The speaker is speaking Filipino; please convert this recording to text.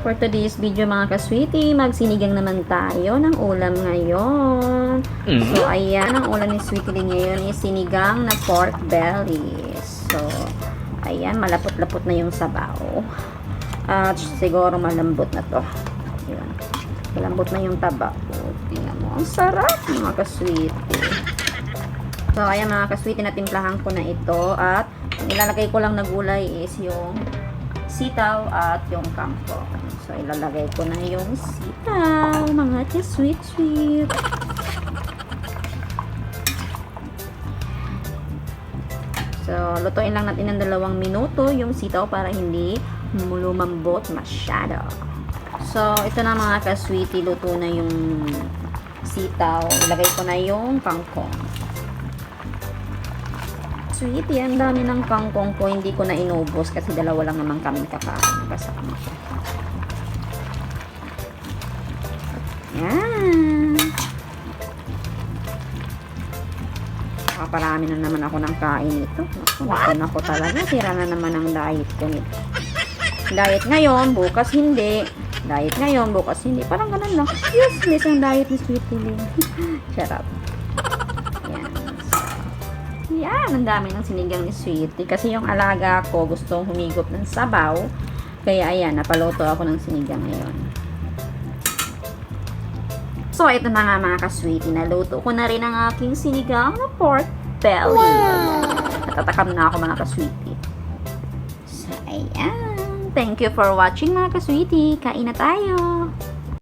For today's video mga kasweetie, magsinigang naman tayo ng ulam ngayon. So ayan, ang ulam ni Sweetie din ngayon is sinigang na pork belly. So ayan, malapot-lapot na yung sabaw. At siguro malambot na to. Ayan, malambot na yung taba. O, tingnan mo, ang sarap mga kasweetie. So ayan mga kasweetie, natimplahan ko na ito. At ang ilalagay ko lang na gulay is yung sitaw at yung kangkong. So, ilalagay ko na yung sitaw, mga sweet. So, lutuin lang natin ng 2 minuto yung sitaw para hindi lumambot masyado. So, ito na mga ka-sweetie, luto na yung sitaw. Ilagay ko na yung kangkong. Sweetie, ang dami ng kangkong ko, hindi ko na inubos kasi 2 lang naman kami kakain kasama. Yan. Nakaparami na naman ako ng kain ito. Naku talaga, sira na naman ang diet ko nito. Diet ngayon, bukas hindi. Diet ngayon, bukas hindi. Parang ganun lang. Useless ang diet ni Sweetie Lynn. Shut up. Yan, ang dami ng sinigang ni Sweetie. Kasi yung alaga ko gustong humigop ng sabaw. Kaya ayan, napaluto ako ng sinigang ngayon. So, ito na nga mga ka-sweetie. Naluto ko na rin ang aking sinigang na pork belly. Wow! Natatakam na ako mga ka-sweetie. So, ayan. Thank you for watching mga ka-sweetie. Kain na tayo!